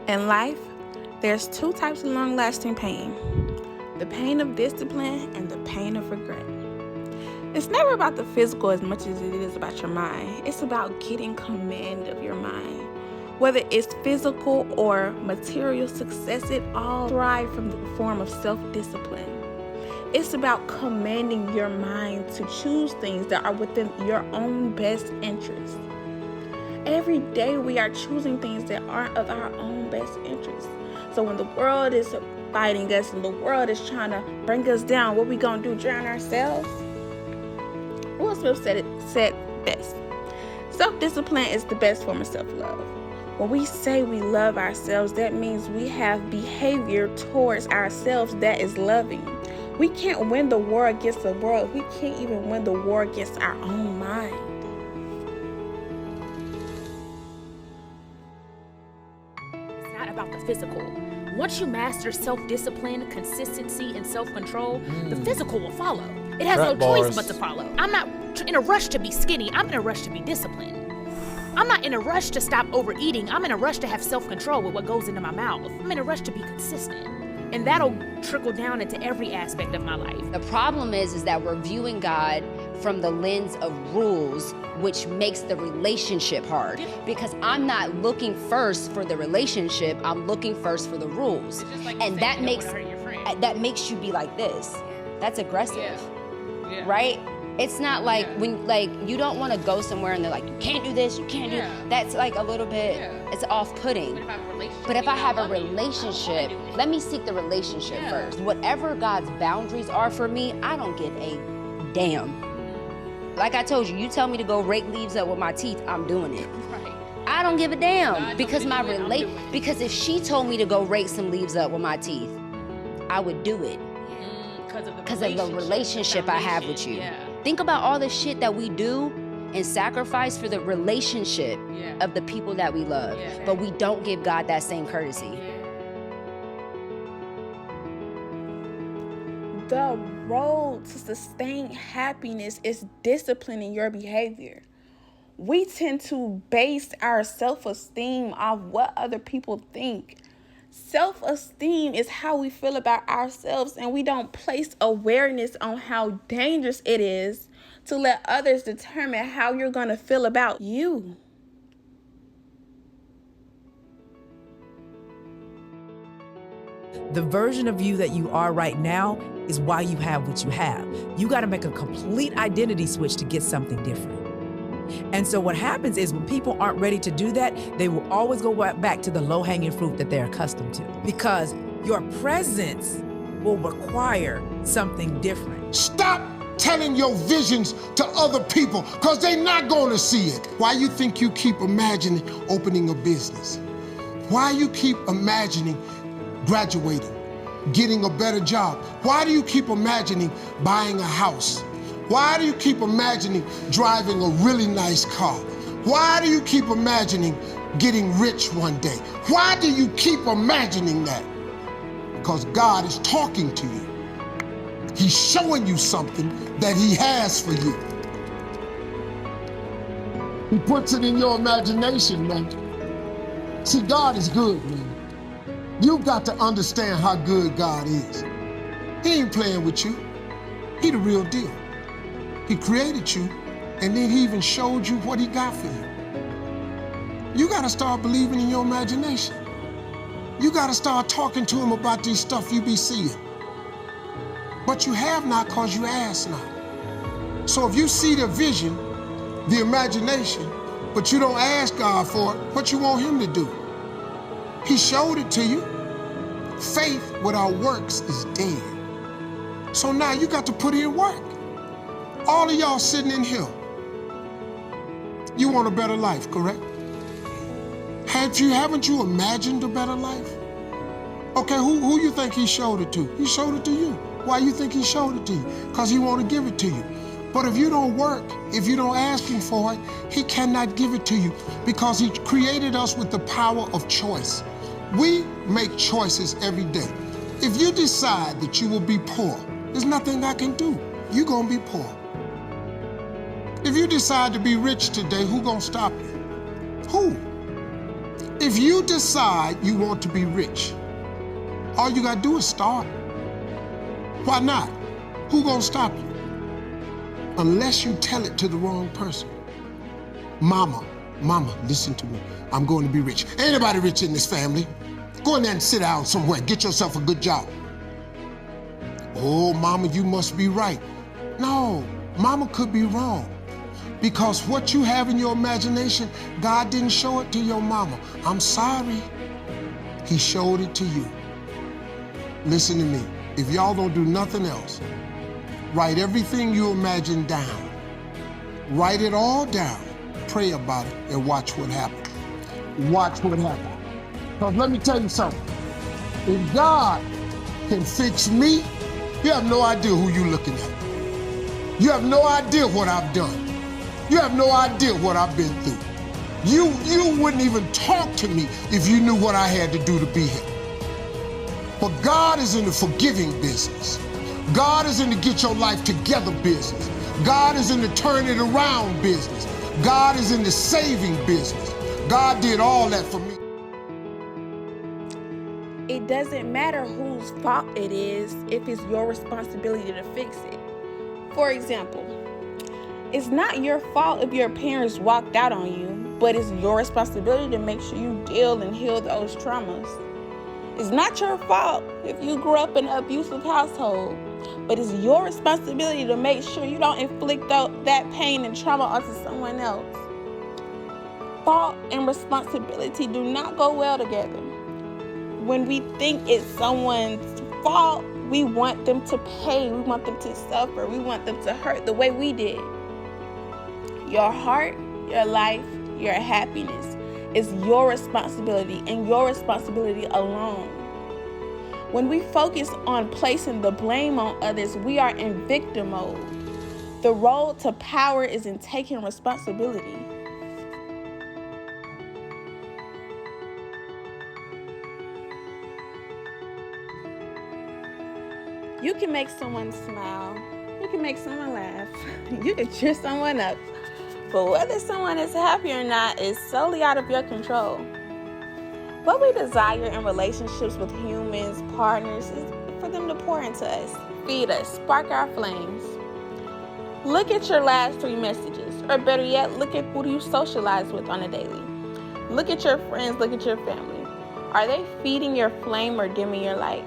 In life, there's two types of long-lasting pain: the pain of discipline and the pain of regret. It's never about the physical as much as it is about your mind. It's about getting command of your mind. Whether it's physical or material success, it all thrives from the form of self-discipline. It's about commanding your mind to choose things that are within your own best interest. Every day we are choosing things that aren't of our own best interest. So when the world is fighting us and the world is trying to bring us down, what we gonna do? Drown ourselves? Will Smith said best. Self-discipline is the best form of self-love. When we say we love ourselves, that means we have behavior towards ourselves that is loving. We can't win the war against the world. We can't even win the war against our own mind. About the physical. Once you master self-discipline, consistency, and self-control, the physical will follow. It has no choice but to follow. I'm not in a rush to be skinny. I'm in a rush to be disciplined. I'm not in a rush to stop overeating. I'm in a rush to have self-control with what goes into my mouth. I'm in a rush to be consistent. And that'll trickle down into every aspect of my life. The problem is that we're viewing God from the lens of rules, which makes the relationship hard. Because I'm not looking first for the relationship, I'm looking first for the rules. Like and that makes you be like this. That's aggressive, right? It's not like when you don't want to go somewhere and they're like, you can't do this, you can't do that. That's like a little bit, it's off-putting. But if I have a relationship, let me seek the relationship first. Whatever God's boundaries are for me, I don't give a damn. Like I told you, you tell me to go rake leaves up with my teeth, I'm doing it. Right. I don't give a damn because because if she told me to go rake some leaves up with my teeth, I would do it. Because of the relationship I have with you. Think about all the shit that we do and sacrifice for the relationship of the people that we love. But we don't give God that same courtesy. The road to sustained happiness is disciplining your behavior. We tend to base our self-esteem off what other people think. Self-esteem is how we feel about ourselves, and we don't place awareness on how dangerous it is to let others determine how you're going to feel about you. The version of you that you are right now is why you have what you have. You got to make a complete identity switch to get something different. And so what happens is when people aren't ready to do that, they will always go back to the low-hanging fruit that they're accustomed to, because your presence will require something different. Stop telling your visions to other people, because they're not going to see it. Why you think you keep imagining opening a business? Why you keep imagining graduating, getting a better job? Why do you keep imagining buying a house? Why do you keep imagining driving a really nice car? Why do you keep imagining getting rich one day? Why do you keep imagining that? Because God is talking to you. He's showing you something that he has for you. He puts it in your imagination, man. See, God is good, man. You've got to understand how good God is. He ain't playing with you. He the real deal. He created you, and then he even showed you what he got for you. You gotta start believing in your imagination. You gotta start talking to him about this stuff you be seeing. But you have not because you ask not. So if you see the vision, the imagination, but you don't ask God for it, what you want him to do? He showed it to you. Faith without works is dead. So now you got to put in work. All of y'all sitting in here, you want a better life, correct? Haven't you imagined a better life? Okay, who you think he showed it to? He showed it to you. Why you think he showed it to you? Because he want to give it to you. But if you don't work, if you don't ask him for it, he cannot give it to you, because he created us with the power of choice. We make choices every day. If you decide that you will be poor, there's nothing I can do. You're gonna be poor. If you decide to be rich today, who gonna stop you? Who? If you decide you want to be rich, all you gotta do is start. Why not? Who gonna stop you? Unless you tell it to the wrong person. Mama, listen to me. I'm going to be rich. Ain't nobody rich in this family. Go in there and sit down somewhere. Get yourself a good job. Oh, mama, you must be right. No, mama could be wrong. Because what you have in your imagination, God didn't show it to your mama. I'm sorry. He showed it to you. Listen to me. If y'all don't do nothing else, write everything you imagine down. Write it all down. Pray about it and watch what happens. Watch what happens. Because let me tell you something. If God can fix me, you have no idea who you're looking at. You have no idea what I've done. You have no idea what I've been through. You wouldn't even talk to me if you knew what I had to do to be here. But God is in the forgiving business. God is in the get your life together business. God is in the turn it around business. God is in the saving business. God did all that for me. It doesn't matter whose fault it is if it's your responsibility to fix it. For example, it's not your fault if your parents walked out on you, but it's your responsibility to make sure you deal and heal those traumas. It's not your fault if you grew up in an abusive household, but it's your responsibility to make sure you don't inflict that pain and trauma onto someone else. Fault and responsibility do not go well together. When we think it's someone's fault, we want them to pay, we want them to suffer, we want them to hurt the way we did. Your heart, your life, your happiness is your responsibility and your responsibility alone. When we focus on placing the blame on others, we are in victim mode. The road to power is in taking responsibility. You can make someone smile. You can make someone laugh. You can cheer someone up. But whether someone is happy or not is solely out of your control. What we desire in relationships with humans, partners, is for them to pour into us, feed us, spark our flames. Look at your last 3 messages, or better yet, look at who you socialize with on a daily. Look at your friends, look at your family. Are they feeding your flame or dimming your light?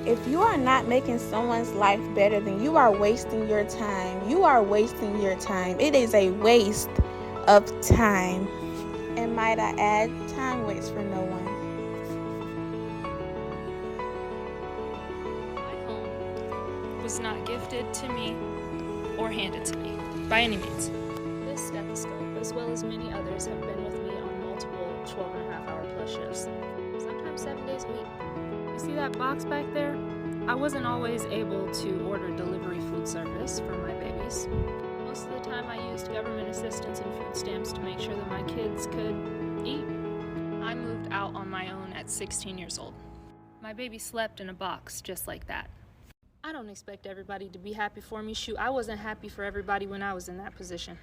If you are not making someone's life better, then you are wasting your time. You are wasting your time. It is a waste of time. And might I add, time waits for no one. My home was not gifted to me or handed to me by any means. This stethoscope, as well as many others, have been with me on multiple 12.5-hour plus shifts, sometimes 7 days a week. You see that box back there? I wasn't always able to order delivery food service for my babies. Most of the time I used government assistance and food stamps to make sure that my kids could eat. I moved out on my own at 16 years old. My baby slept in a box just like that. I don't expect everybody to be happy for me. Shoot, I wasn't happy for everybody when I was in that position.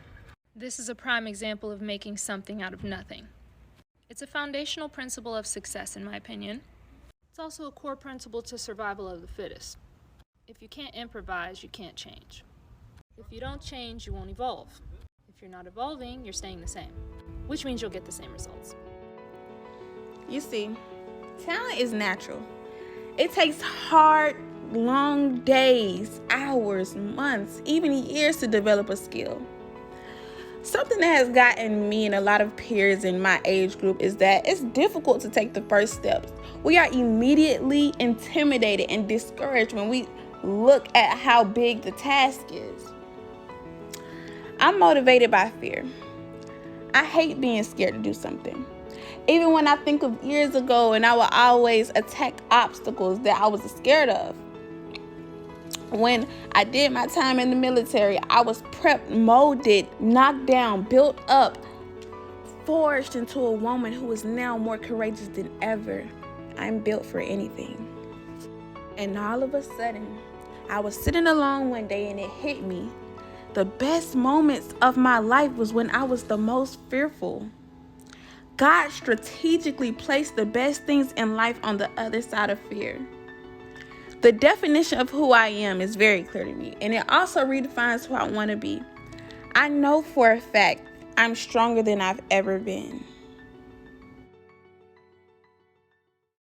This is a prime example of making something out of nothing. It's a foundational principle of success, in my opinion. It's also a core principle to survival of the fittest. If you can't improvise, you can't change. If you don't change, you won't evolve. If you're not evolving, you're staying the same, which means you'll get the same results. You see, talent is natural. It takes hard, long days, hours, months, even years to develop a skill. Something that has gotten me and a lot of peers in my age group is that it's difficult to take the first steps. We are immediately intimidated and discouraged when we look at how big the task is. I'm motivated by fear. I hate being scared to do something. Even when I think of years ago and I would always attack obstacles that I was scared of. When I did my time in the military, I was prepped, molded, knocked down, built up, forged into a woman who is now more courageous than ever. I'm built for anything. And all of a sudden, I was sitting alone one day and it hit me. The best moments of my life was when I was the most fearful. God strategically placed the best things in life on the other side of fear. The definition of who I am is very clear to me, and it also redefines who I want to be. I know for a fact I'm stronger than I've ever been.